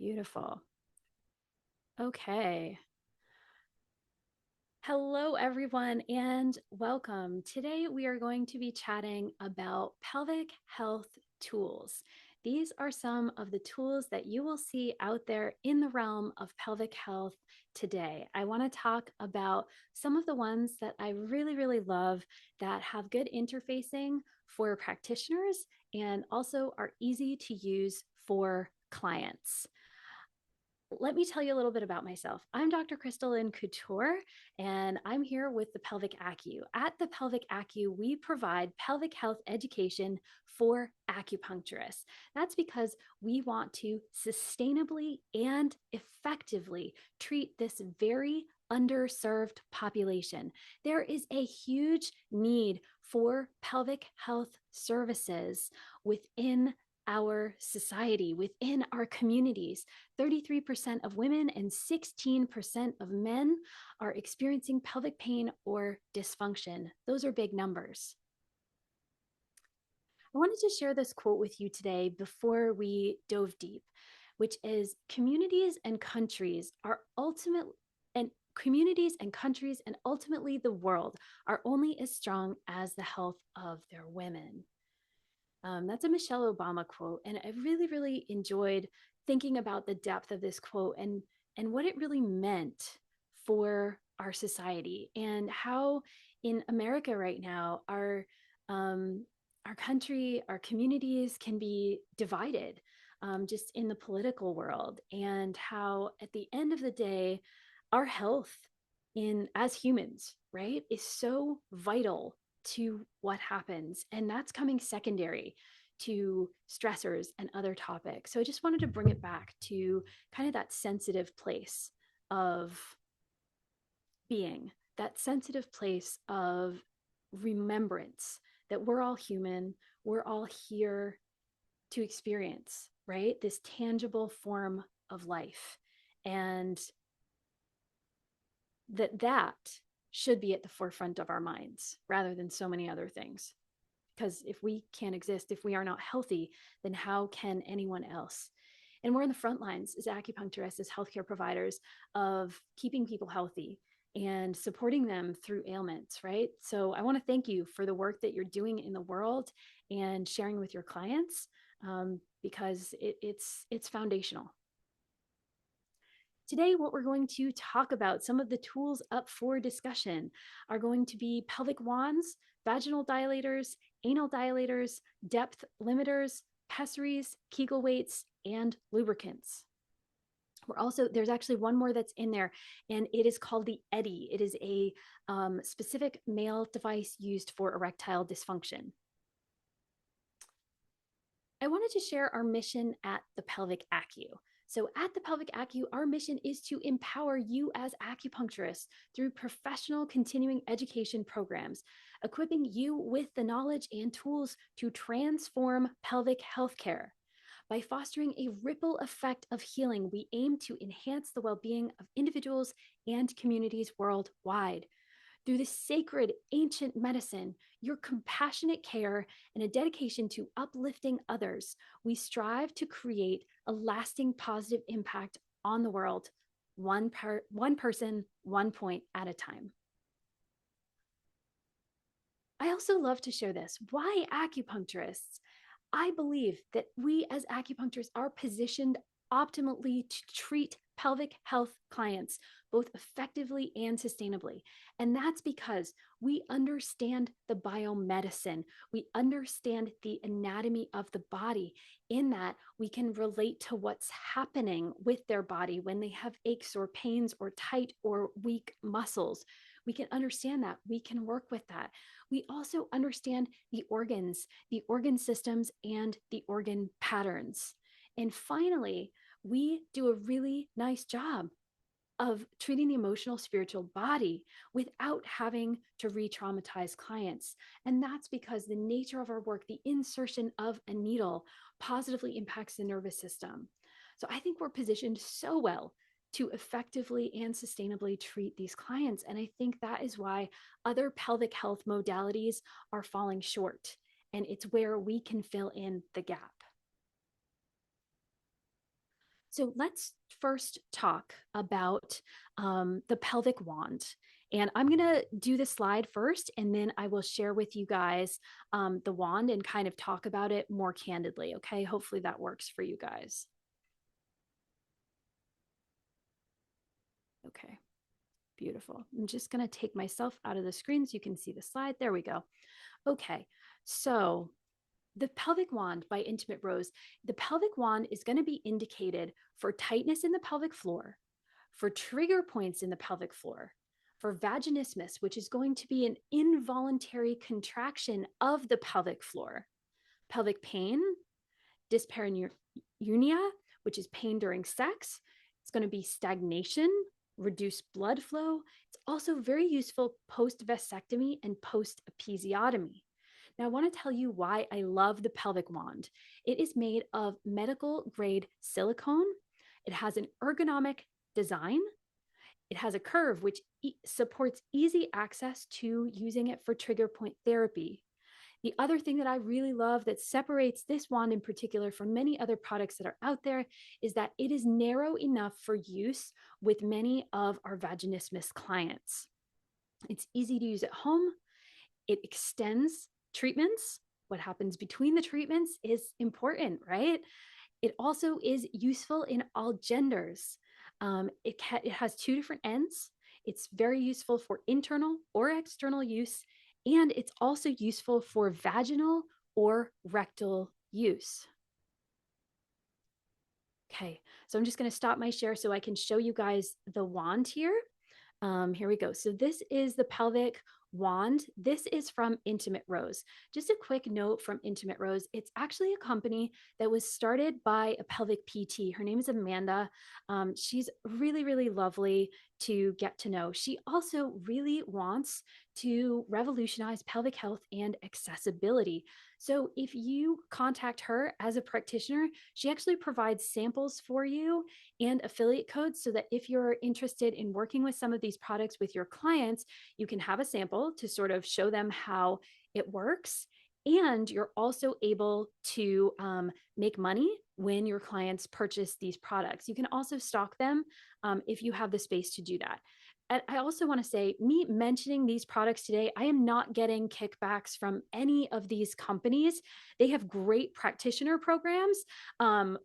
Beautiful. Okay. Hello, everyone, and welcome. Today, we are going to be chatting about pelvic health tools. These are some of the tools that you will see out there in the realm of pelvic health today. I want to talk about some of the ones that I really, really love that have good interfacing for practitioners and also are easy to use for clients. Let me tell you a little bit about myself. I'm Dr. Krystal Lynn Couture, and I'm here with the Pelvic Acu. At the Pelvic Acu, we provide pelvic health education for acupuncturists. That's because we want to sustainably and effectively treat this very underserved population. There is a huge need for pelvic health services within our society, within our communities. 33% of women and 16% of men are experiencing pelvic pain or dysfunction. Those are big numbers. I wanted to share this quote with you today before we dove deep, which is communities and countries and ultimately the world are only as strong as the health of their women. That's a Michelle Obama quote. And I really, really enjoyed thinking about the depth of this quote and what it really meant for our society and how in America right now, our country, our communities can be divided just in the political world, and how at the end of the day, our health in as humans, right, is so vital to what happens. And that's coming secondary to stressors and other topics. So I just wanted to bring it back to kind of that sensitive place of being, that sensitive place of remembrance that we're all human, we're all here to experience, right? This tangible form of life. And that should be at the forefront of our minds rather than so many other things. Because if we can't exist, if we are not healthy, then how can anyone else? And we're in the front lines as acupuncturists, as healthcare providers, of keeping people healthy and supporting them through ailments, right? So I want to thank you for the work that you're doing in the world and sharing with your clients, because it's foundational. Today, what we're going to talk about, some of the tools up for discussion, are going to be pelvic wands, vaginal dilators, anal dilators, depth limiters, pessaries, Kegel weights, and lubricants. There's actually one more that's in there, and it is called the Eddy. It is a specific male device used for erectile dysfunction. I wanted to share our mission at the Pelvic Acu. So at the Pelvic Acu, our mission is to empower you as acupuncturists through professional continuing education programs, equipping you with the knowledge and tools to transform pelvic healthcare. By fostering a ripple effect of healing, we aim to enhance the well-being of individuals and communities worldwide. Through the sacred ancient medicine, your compassionate care, and a dedication to uplifting others, we strive to create a lasting positive impact on the world, one person, 1 point at a time. I also love to share this. Why acupuncturists? I believe that we as acupuncturists are positioned optimally to treat pelvic health clients both effectively and sustainably. And that's because we understand the biomedicine. We understand the anatomy of the body, in that we can relate to what's happening with their body when they have aches or pains or tight or weak muscles. We can understand that. We can work with that. We also understand the organs, the organ systems, and the organ patterns. And finally, we do a really nice job of treating the emotional, spiritual body without having to re-traumatize clients. And that's because the nature of our work, the insertion of a needle, positively impacts the nervous system. So I think we're positioned so well to effectively and sustainably treat these clients. And I think that is why other pelvic health modalities are falling short. And it's where we can fill in the gap. So let's first talk about the pelvic wand. And I'm going to do the slide first, and then I will share with you guys the wand and kind of talk about it more candidly. Okay. Hopefully that works for you guys. Okay. Beautiful. I'm just going to take myself out of the screen so you can see the slide. There we go. Okay. So the pelvic wand by Intimate Rose, the pelvic wand is going to be indicated for tightness in the pelvic floor, for trigger points in the pelvic floor, for vaginismus, which is going to be an involuntary contraction of the pelvic floor, pelvic pain, dyspareunia, which is pain during sex. It's going to be stagnation, reduced blood flow. It's also very useful post vasectomy and post episiotomy. Now, I want to tell you why I love the pelvic wand. It is made of medical grade silicone. It has an ergonomic design. It has a curve which supports easy access to using it for trigger point therapy. The other thing that I really love that separates this wand in particular from many other products that are out there is that it is narrow enough for use with many of our vaginismus clients. It's easy to use at home. It extends treatments. What happens between the treatments is important, right? It also is useful in all genders. It has two different ends. It's very useful for internal or external use, and it's also useful for vaginal or rectal use. Okay, so I'm just going to stop my share so I can show you guys the wand here. Here we go. So this is the pelvic wand. This is from Intimate Rose. Just a quick note from Intimate Rose. It's actually a company that was started by a pelvic PT. Her name is Amanda. She's really, really lovely to get to know. She also really wants to revolutionize pelvic health and accessibility. So if you contact her as a practitioner, she actually provides samples for you and affiliate codes so that if you're interested in working with some of these products with your clients, you can have a sample to sort of show them how it works. And you're also able to make money when your clients purchase these products. You can also stock them if you have the space to do that. And I also want to say, me mentioning these products today, I am not getting kickbacks from any of these companies. They have great practitioner programs,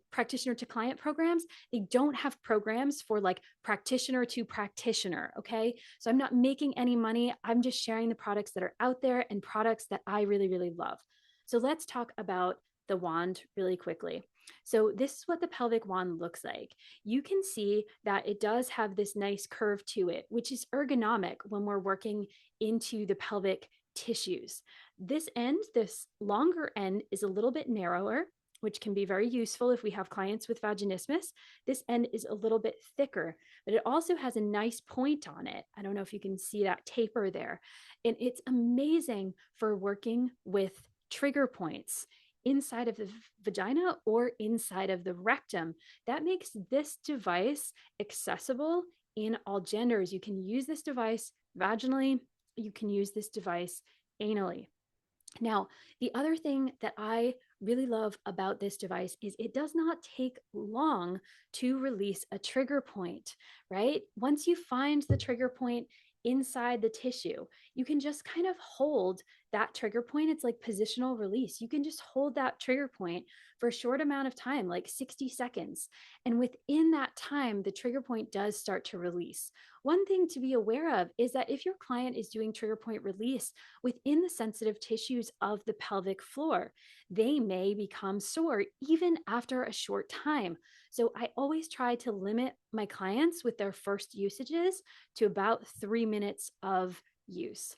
practitioner to client programs. They don't have programs for like practitioner to practitioner. Okay. So I'm not making any money. I'm just sharing the products that are out there and products that I really, really love. So let's talk about the wand really quickly. So this is what the pelvic wand looks like. You can see that it does have this nice curve to it, which is ergonomic when we're working into the pelvic tissues. This end, this longer end, is a little bit narrower, which can be very useful if we have clients with vaginismus. This end is a little bit thicker, but it also has a nice point on it. I don't know if you can see that taper there. And it's amazing for working with trigger points inside of the vagina or inside of the rectum. That makes this device accessible in all genders. You can use this device vaginally, you can use this device anally. Now, the other thing that I really love about this device is it does not take long to release a trigger point, right? Once you find the trigger point inside the tissue, you can just kind of hold that trigger point. It's like positional release. You can just hold that trigger point for a short amount of time, like 60 seconds. And within that time, the trigger point does start to release. One thing to be aware of is that if your client is doing trigger point release within the sensitive tissues of the pelvic floor, they may become sore even after a short time. So I always try to limit my clients with their first usages to about 3 minutes of use.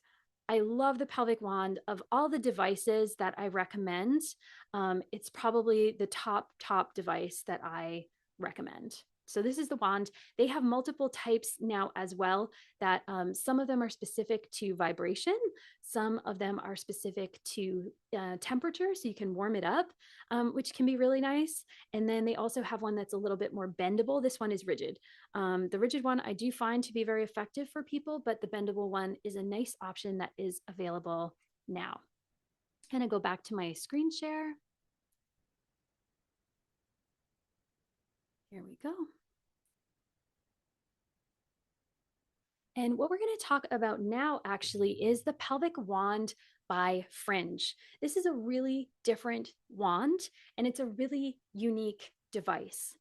I love the pelvic wand. Of all the devices that I recommend, it's probably the top device that I recommend. So this is the wand. They have multiple types now as well, that some of them are specific to vibration. Some of them are specific to temperature, so you can warm it up, which can be really nice. And then they also have one that's a little bit more bendable. This one is rigid. The rigid one I do find to be very effective for people, but the bendable one is a nice option that is available now. I'm going to go back to my screen share. Here we go. And what we're going to talk about now actually is the pelvic wand by Fringe. This is a really different wand, and it's a really unique device.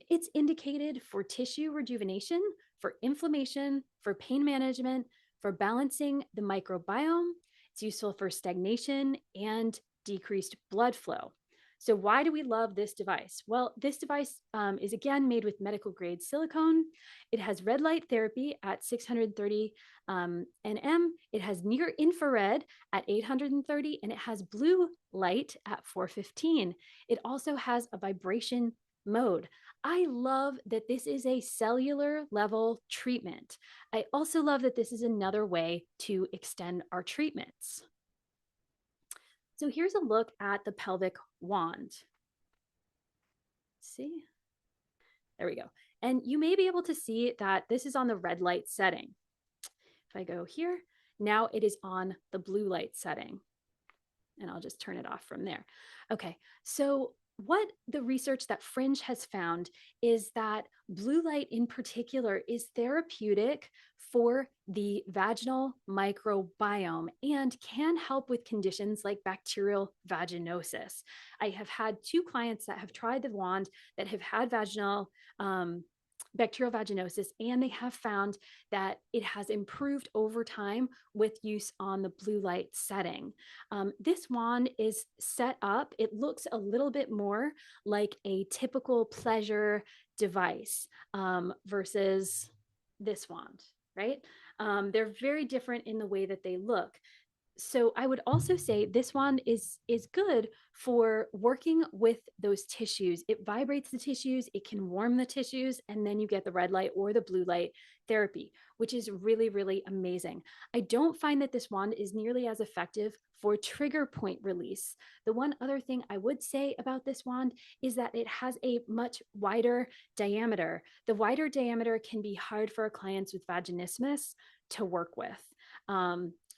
It's indicated for tissue rejuvenation, for inflammation, for pain management, for balancing the microbiome. It's useful for stagnation and decreased blood flow. So, why do we love this device? Well, this device is again made with medical grade silicone. It has red light therapy at 630 nm. It has near infrared at 830, and it has blue light at 415. It also has a vibration mode. I love that this is a cellular level treatment. I also love that this is another way to extend our treatments. So here's a look at the pelvic wand. See? There we go. And you may be able to see that this is on the red light setting. If I go here, now it is on the blue light setting. And I'll just turn it off from there. Okay, so what the research that Fringe has found is that blue light in particular is therapeutic for the vaginal microbiome and can help with conditions like bacterial vaginosis. I have had 2 clients that have tried the wand that have had vaginal bacterial vaginosis, and they have found that it has improved over time with use on the blue light setting. This wand is set up, it looks a little bit more like a typical pleasure device versus this wand, right? They're very different in the way that they look. So I would also say this wand is good for working with those tissues. It vibrates the tissues, it can warm the tissues, and then you get the red light or the blue light therapy, which is really, really amazing. I don't find that this wand is nearly as effective for trigger point release. The one other thing I would say about this wand is that it has a much wider diameter. The wider diameter can be hard for our clients with vaginismus to work with.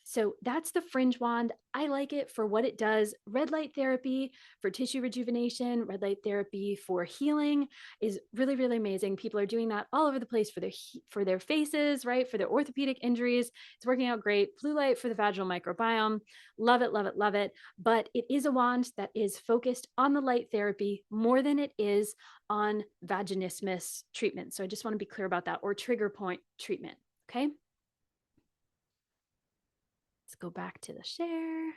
So that's the Fringe wand. I like it for what it does. Red light therapy for tissue rejuvenation, red light therapy for healing is really, really amazing. People are doing that all over the place for their faces, right? For their orthopedic injuries. It's working out great. Blue light for the vaginal microbiome. Love it, love it, love it. But it is a wand that is focused on the light therapy more than it is on vaginismus treatment. So I just want to be clear about that, or trigger point treatment. Okay. Let's go back to the share.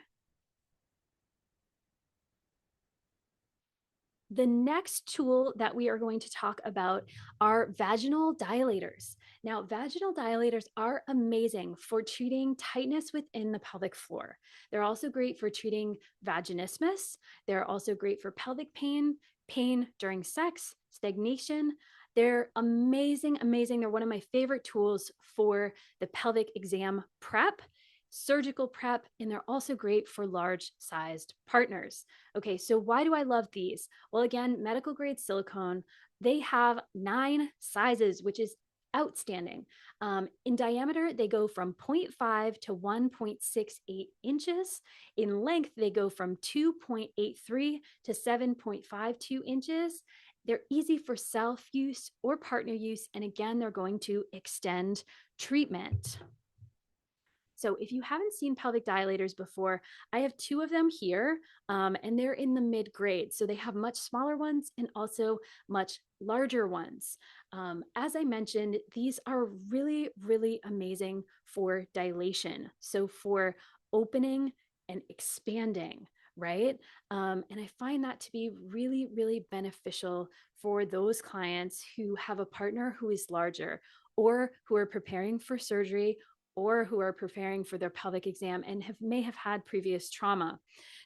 The next tool that we are going to talk about are vaginal dilators. Now, vaginal dilators are amazing for treating tightness within the pelvic floor. They're also great for treating vaginismus. They're also great for pelvic pain, pain during sex, stagnation. They're amazing, amazing. They're one of my favorite tools for the pelvic exam prep, surgical prep, and they're also great for large sized partners. Okay, so why do I love these? Well, again, medical grade silicone, they have 9 sizes, which is outstanding. In diameter, they go from 0.5 to 1.68 inches. In length, they go from 2.83 to 7.52 inches. They're easy for self-use or partner use. And again, they're going to extend treatment. So if you haven't seen pelvic dilators before, I have 2 of them here, and they're in the mid grade. So they have much smaller ones and also much larger ones. As I mentioned, these are really, really amazing for dilation. So for opening and expanding, right? And I find that to be really, really beneficial for those clients who have a partner who is larger, or who are preparing for surgery, or who are preparing for their pelvic exam and may have had previous trauma.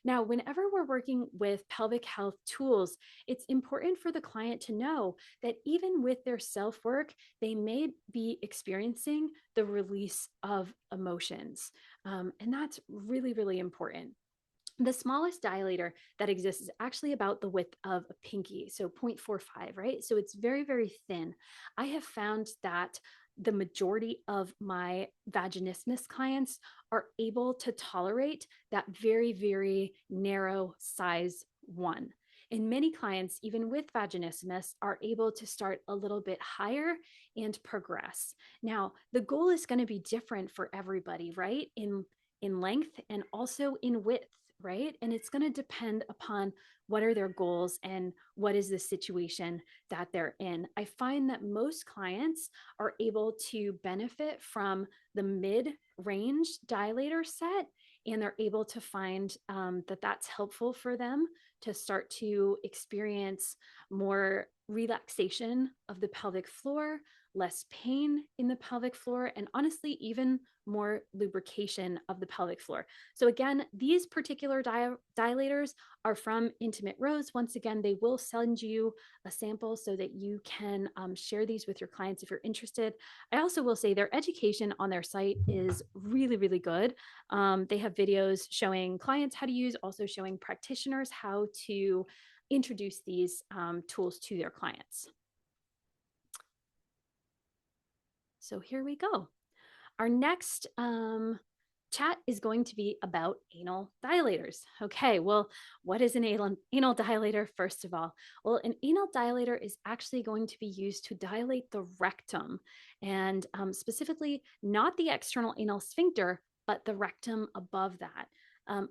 Now, whenever we're working with pelvic health tools, it's important for the client to know that even with their self-work, they may be experiencing the release of emotions. And that's really, really important. The smallest dilator that exists is actually about the width of a pinky, so 0.45, right? So it's very, very thin. I have found that the majority of my vaginismus clients are able to tolerate that very, very narrow size one. And many clients, even with vaginismus, are able to start a little bit higher and progress. Now, the goal is going to be different for everybody, right? In length and also in width, right? And it's going to depend upon what are their goals and what is the situation that they're in. I find that most clients are able to benefit from the mid-range dilator set, and they're able to find that that's helpful for them to start to experience more relaxation of the pelvic floor, less pain in the pelvic floor, and honestly, even more lubrication of the pelvic floor. So again, these particular dilators are from Intimate Rose. Once again, they will send you a sample so that you can share these with your clients if you're interested. I also will say their education on their site is really, really good. They have videos showing clients how to use, also showing practitioners how to introduce these tools to their clients. So here we go. Our next chat is going to be about anal dilators. Okay, well, what is an anal dilator, first of all? Well, an anal dilator is actually going to be used to dilate the rectum, and specifically not the external anal sphincter, but the rectum above that.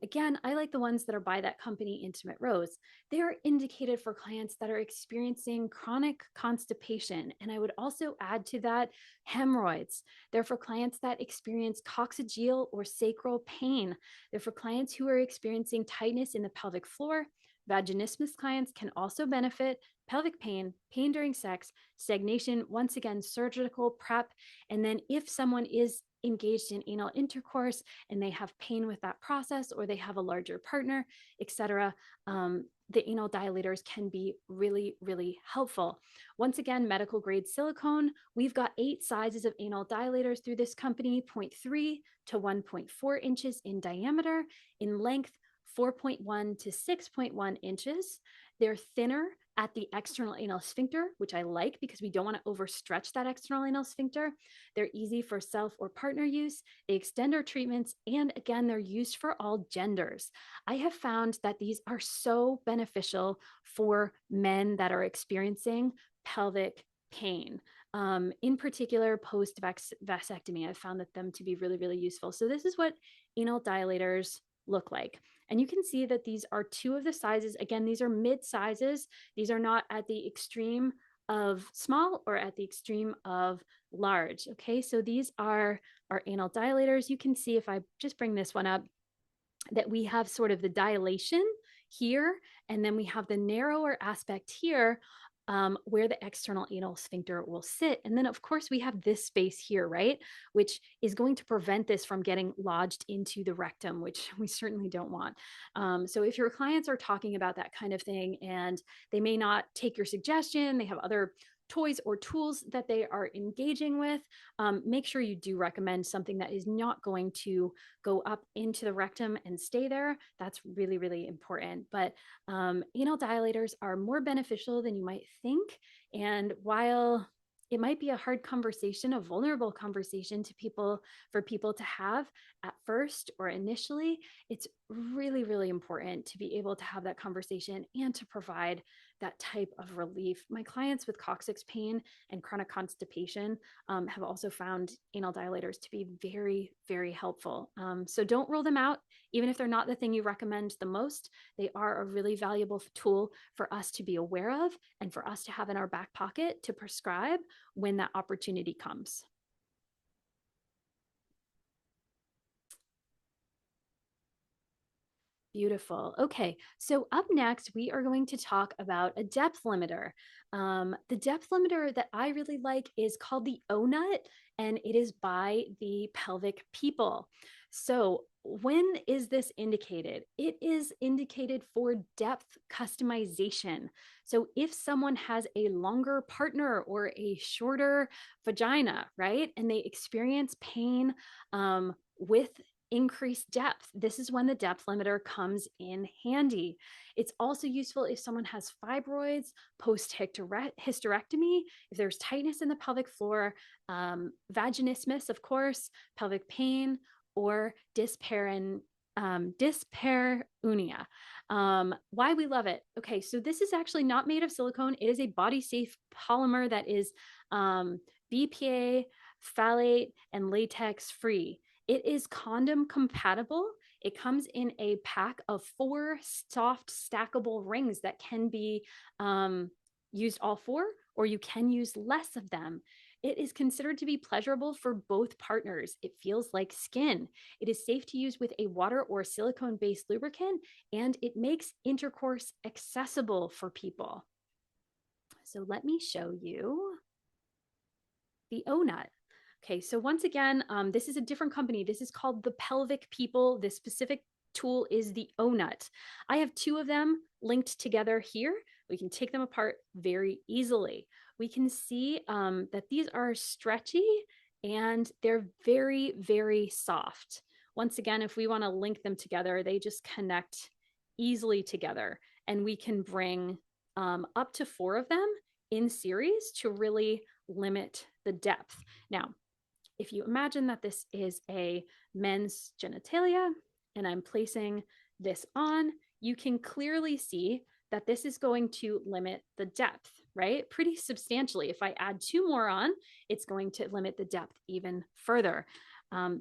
Again, I like the ones that are by that company, Intimate Rose. They are indicated for clients that are experiencing chronic constipation. And I would also add to that hemorrhoids. They're for clients that experience coccygeal or sacral pain. They're for clients who are experiencing tightness in the pelvic floor. Vaginismus clients can also benefit pelvic pain, pain during sex, stagnation, once again, surgical prep. And then if someone is engaged in anal intercourse and they have pain with that process, or they have a larger partner, etc., the anal dilators can be really, really helpful. Once again, medical grade silicone. We've got 8 sizes of anal dilators through this company, 0.3 to 1.4 inches in diameter, in length 4.1 to 6.1 inches. They're thinner at the external anal sphincter, which I like because we don't want to overstretch that external anal sphincter. They're easy for self or partner use. They extend our treatments. And again, they're used for all genders. I have found that these are so beneficial for men that are experiencing pelvic pain. In particular, post vasectomy, I've found that them to be really, really useful. So this is what anal dilators look like. And you can see that these are 2 of the sizes. Again, these are mid sizes. These are not at the extreme of small or at the extreme of large. Okay, so these are our anal dilators. You can see, if I just bring this one up, that we have sort of the dilation here, and then we have the narrower aspect here, where the external anal sphincter will sit. And then, of course, we have this space here, right, which is going to prevent this from getting lodged into the rectum, which we certainly don't want. So if your clients are talking about that kind of thing and they may not take your suggestion, they have other toys or tools that they are engaging with, make sure you do recommend something that is not going to go up into the rectum and stay there. That's really, really important. But anal dilators are more beneficial than you might think. And while it might be a hard conversation, a vulnerable conversation for people to have at first or initially, it's really, really important to be able to have that conversation and to provide that type of relief. My clients with coccyx pain and chronic constipation have also found anal dilators to be very, very helpful. So don't rule them out, even if they're not the thing you recommend the most. They are a really valuable tool for us to be aware of and for us to have in our back pocket to prescribe when that opportunity comes. Beautiful. Okay, so up next, we are going to talk about a depth limiter. The depth limiter that I really like is called the O-Nut, and it is by the Pelvic People. So when is this indicated? It is indicated for depth customization. So if someone has a longer partner or a shorter vagina, right, and they experience pain with increased depth, this is when the depth limiter comes in handy. It's also useful if someone has fibroids, post hysterectomy, if there's tightness in the pelvic floor, vaginismus, of course, pelvic pain, or dyspareunia. dyspareunia. Why we love it. Okay, so this is actually not made of silicone. It is a body safe polymer that is BPA, phthalate, and latex free. It is condom compatible. It comes in a pack of 4 soft stackable rings that can be used all 4, or you can use less of them. It is considered to be pleasurable for both partners. It feels like skin. It is safe to use with a water or silicone-based lubricant, and it makes intercourse accessible for people. So let me show you the O-Nut. Okay, so once again, this is a different company. This is called the Pelvic People. This specific tool is the O-Nut. I have 2 of them linked together here. We can take them apart very easily. We can see that these are stretchy and they're very, very soft. Once again, if we want to link them together, they just connect easily together, and we can bring up to 4 of them in series to really limit the depth. Now, if you imagine that this is a men's genitalia and I'm placing this on, you can clearly see that this is going to limit the depth, right? Pretty substantially. If I add 2 more on, it's going to limit the depth even further.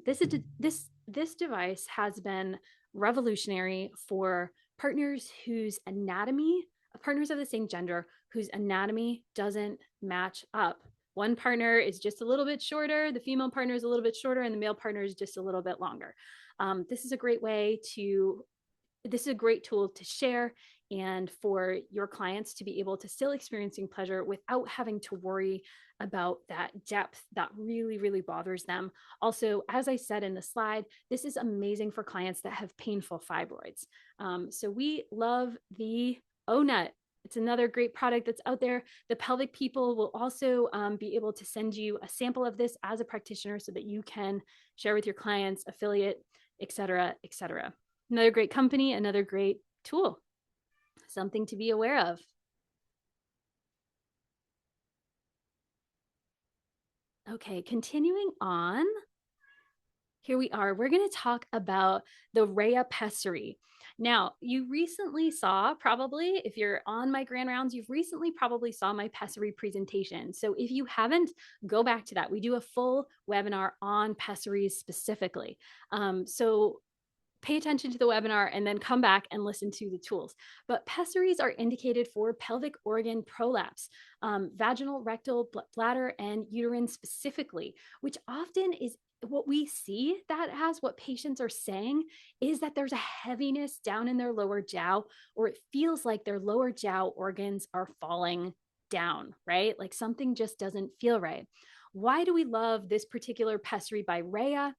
This device has been revolutionary for partners whose anatomy, partners of the same gender whose anatomy doesn't match up. One partner is just a little bit shorter, the female partner is a little bit shorter, and the male partner is just a little bit longer. This is a great tool to share and for your clients to be able to still experiencing pleasure without having to worry about that depth that really, really bothers them. Also, as I said in the slide, this is amazing for clients that have painful fibroids. So we love the O-Nut. It's another great product that's out there. The Pelvic People will also be able to send you a sample of this as a practitioner so that you can share with your clients, affiliate, et cetera, et cetera. Another great company, another great tool, something to be aware of. Okay, continuing on. Here we are. We're going to talk about the Rhea pessary. Now, you recently saw, probably, if you're on my grand rounds, you've recently probably saw my pessary presentation. So if you haven't, go back to that. We do a full webinar on pessaries specifically. So pay attention to the webinar and then come back and listen to the tools. But pessaries are indicated for pelvic organ prolapse, vaginal, rectal, bladder, and uterine specifically, which often is what we see that as what patients are saying is that there's a heaviness down in their lower jiao, or it feels like their lower jiao organs are falling down, right? Like something just doesn't feel right. Why do we love this particular pessary by Rhea?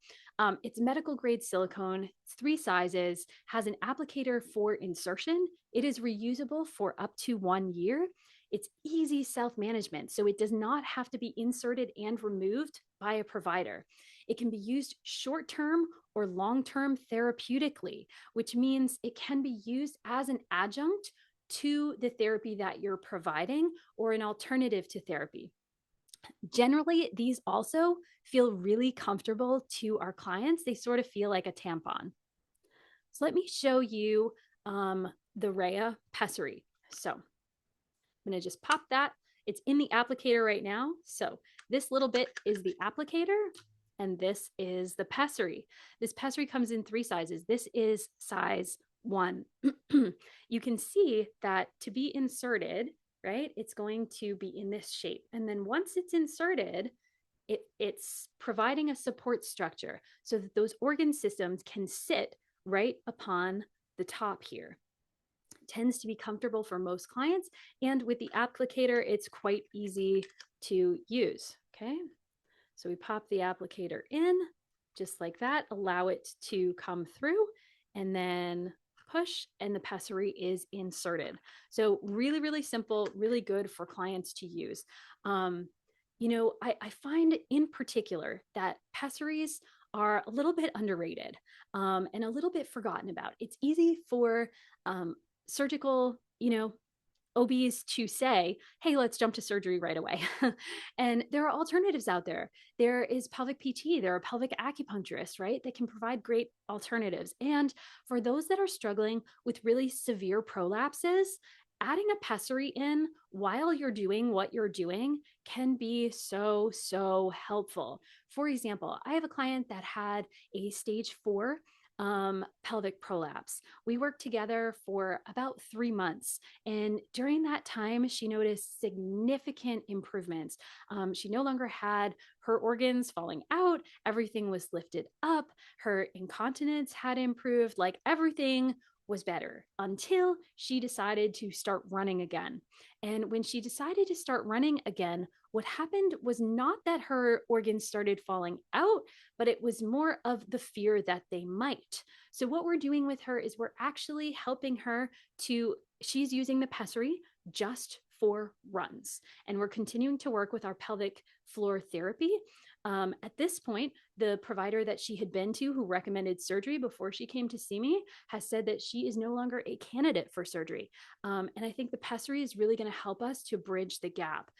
It's medical grade silicone, it's 3 sizes, has an applicator for insertion. It is reusable for up to 1 year. It's easy self-management, so it does not have to be inserted and removed by a provider. It can be used short-term or long-term therapeutically, which means it can be used as an adjunct to the therapy that you're providing or an alternative to therapy. Generally, these also feel really comfortable to our clients. They sort of feel like a tampon. So let me show you the Rhea pessary. So I'm going to just pop that. It's in the applicator right now. So this little bit is the applicator, and this is the pessary. This pessary comes in 3 sizes. This is size 1. You can see that to be inserted, right, it's going to be in this shape. And then once it's inserted, it's providing a support structure so that those organ systems can sit right upon the top here. It tends to be comfortable for most clients. And with the applicator, it's quite easy to use. Okay. So we pop the applicator in just like that, allow it to come through, and then push, and the pessary is inserted. So really, really simple, really good for clients to use. I find in particular that pessaries are a little bit underrated and a little bit forgotten about. It's easy for surgical, OBs to say, hey, let's jump to surgery right away. And there are alternatives out there. There is pelvic PT, there are pelvic acupuncturists, right? That can provide great alternatives. And for those that are struggling with really severe prolapses, adding a pessary in while you're doing what you're doing can be so, so helpful. For example, I have a client that had a stage 4 pelvic prolapse. We worked together for about 3 months. And during that time, she noticed significant improvements. She no longer had her organs falling out, everything was lifted up, her incontinence had improved, like everything was better until she decided to start running again. And when she decided to start running again, what happened was not that her organs started falling out, but it was more of the fear that they might. So, what we're doing with her is we're actually helping her to, she's using the pessary just for runs. And we're continuing to work with our pelvic floor therapy. At this point, the provider that she had been to who recommended surgery before she came to see me has said that she is no longer a candidate for surgery. And I think the pessary is really going to help us to bridge the gap.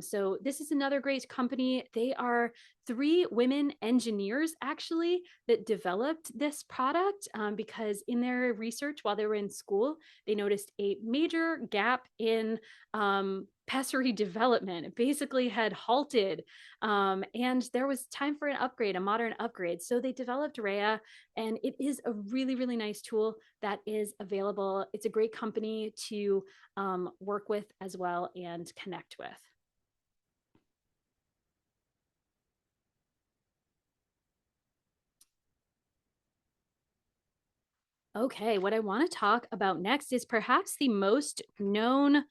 So this is another great company. They are 3 women engineers actually that developed this product because in their research while they were in school, they noticed a major gap in pessary development. It basically had halted, and there was time for an upgrade, a modern upgrade. So they developed Rhea, and it is a really, really nice tool that is available. It's a great company to work with as well and connect with. Okay, what I want to talk about next is perhaps the most known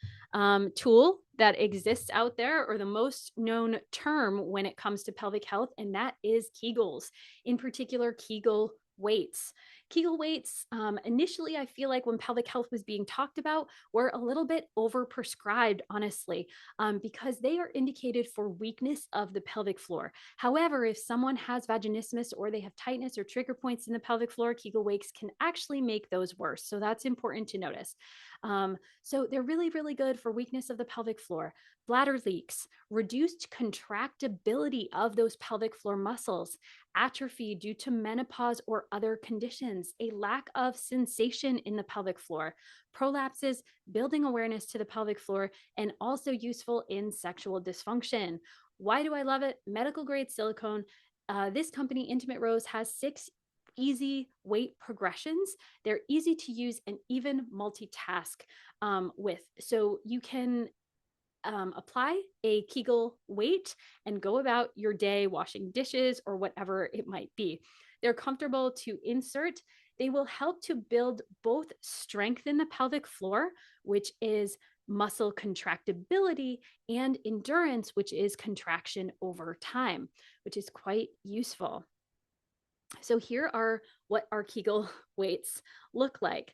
tool that exists out there, or the most known term when it comes to pelvic health, and that is Kegels, in particular, Kegel weights. Kegel weights, initially, I feel like when pelvic health was being talked about, were a little bit overprescribed, honestly, because they are indicated for weakness of the pelvic floor. However, if someone has vaginismus or they have tightness or trigger points in the pelvic floor, Kegel weights can actually make those worse. So that's important to notice. So they're really, really good for weakness of the pelvic floor, bladder leaks, reduced contractibility of those pelvic floor muscles, atrophy due to menopause or other conditions, a lack of sensation in the pelvic floor, prolapses, building awareness to the pelvic floor, and also useful in sexual dysfunction. Why do I love it? Medical grade silicone. This company, Intimate Rose, has 6 easy weight progressions. They're easy to use and even multitask with. So you can apply a Kegel weight and go about your day washing dishes or whatever it might be. They're comfortable to insert. They will help to build both strength in the pelvic floor, which is muscle contractibility, and endurance, which is contraction over time, which is quite useful. So here are what our Kegel weights look like.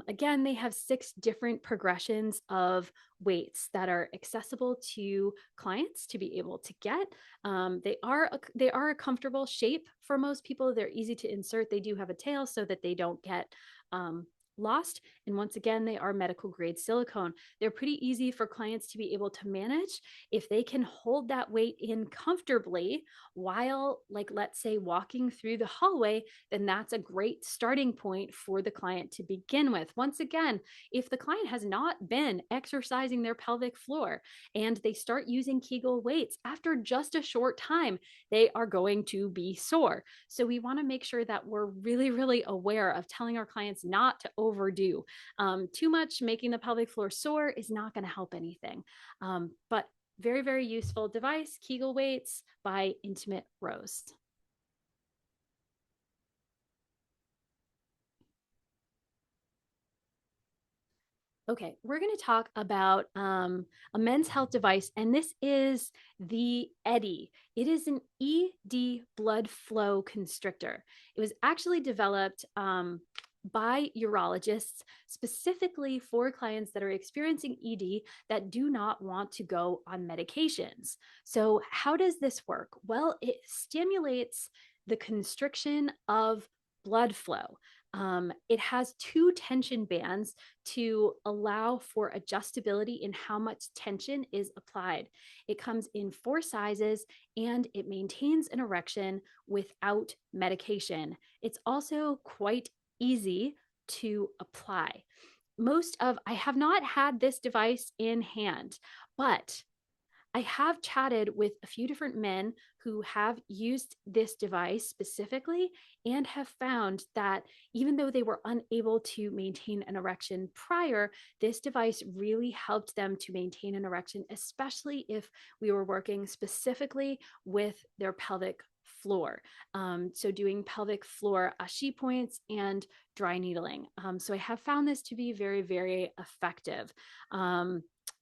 Again, they have 6 different progressions of weights that are accessible to clients to be able to get. They are a comfortable shape for most people. They're easy to insert. They do have a tail so that they don't get lost. And once again, they are medical grade silicone. They're pretty easy for clients to be able to manage if they can hold that weight in comfortably while, like, let's say walking through the hallway, then that's a great starting point for the client to begin with. Once again, if the client has not been exercising their pelvic floor and they start using Kegel weights after just a short time, they are going to be sore. So we want to make sure that we're really, really aware of telling our clients not to overdo. Too much making the pelvic floor sore is not going to help anything. But very, very useful device, Kegel weights by Intimate Rose. Okay, we're going to talk about a men's health device, and this is the Eddy. It is an ED blood flow constrictor. It was actually developed by urologists specifically for clients that are experiencing ED that do not want to go on medications. So, how does this work? Well, it stimulates the constriction of blood flow. It has two tension bands to allow for adjustability in how much tension is applied. It comes in 4 sizes and it maintains an erection without medication. It's also quite easy to apply. I have not had this device in hand, but I have chatted with a few different men who have used this device specifically and have found that even though they were unable to maintain an erection prior, this device really helped them to maintain an erection, especially if we were working specifically with their pelvic floor. So doing pelvic floor ashi points and dry needling. So I have found this to be very, very effective.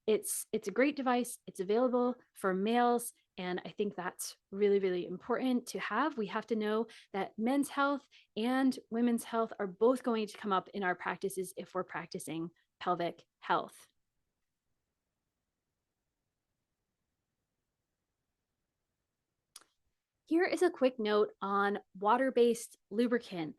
It's a great device. It's available for males. And I think that's really, really important to have. We have to know that men's health and women's health are both going to come up in our practices if we're practicing pelvic health. Here is a quick note on water-based lubricant.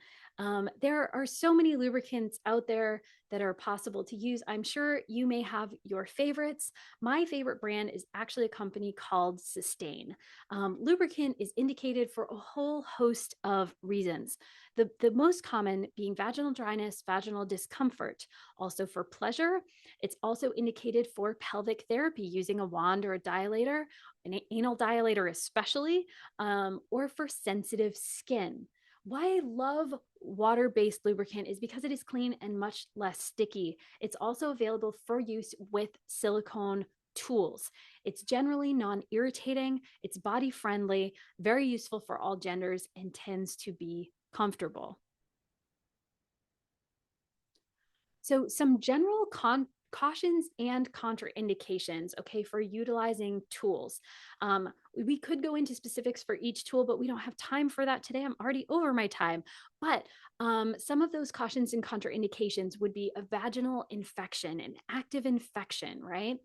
There are so many lubricants out there that are possible to use. I'm sure you may have your favorites. My favorite brand is actually a company called Sustain. Lubricant is indicated for a whole host of reasons. The most common being vaginal dryness, vaginal discomfort. Also for pleasure. It's also indicated for pelvic therapy using a wand or a dilator, an anal dilator especially, or for sensitive skin. Why I love water-based lubricant is because it is clean and much less sticky. It's also available for use with silicone tools. It's generally non-irritating, it's body-friendly, very useful for all genders, and tends to be comfortable. So some general cautions and contraindications, okay, for utilizing tools. We could go into specifics for each tool, but we don't have time for that today. I'm already over my time. But some of those cautions and contraindications would be a vaginal infection, an active infection, right?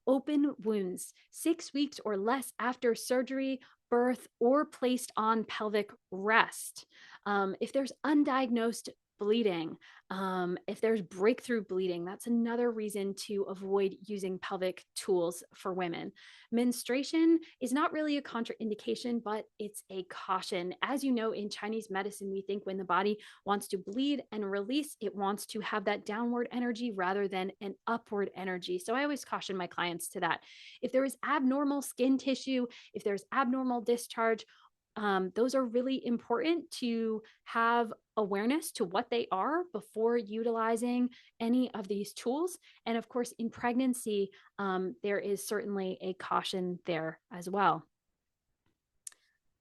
Open wounds, 6 weeks or less after surgery, birth, or placed on pelvic rest. If there's undiagnosed bleeding, if there's breakthrough bleeding, that's another reason to avoid using pelvic tools for women. Menstruation is not really a contraindication, but it's a caution. As you know, in Chinese medicine, we think when the body wants to bleed and release, it wants to have that downward energy rather than an upward energy. So I always caution my clients to that. If there is abnormal skin tissue, if there's abnormal discharge, those are really important to have awareness to what they are before utilizing any of these tools. And of course, in pregnancy, there is certainly a caution there as well.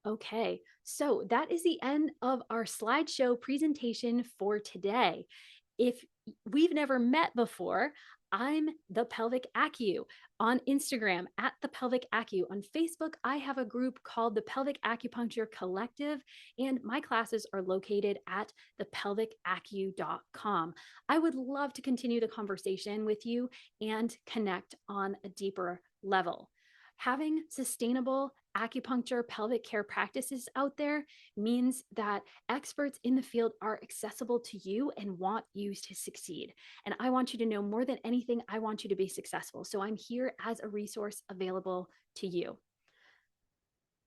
Okay, so that is the end of our slideshow presentation for today. If we've never met before, I'm the Pelvic Acu on Instagram at the Pelvic Acu. On Facebook, I have a group called the Pelvic Acupuncture Collective, and my classes are located at thepelvicacu.com. I would love to continue the conversation with you and connect on a deeper level. Having sustainable acupuncture pelvic care practices out there means that experts in the field are accessible to you and want you to succeed. And I want you to know more than anything, I want you to be successful. So I'm here as a resource available to you.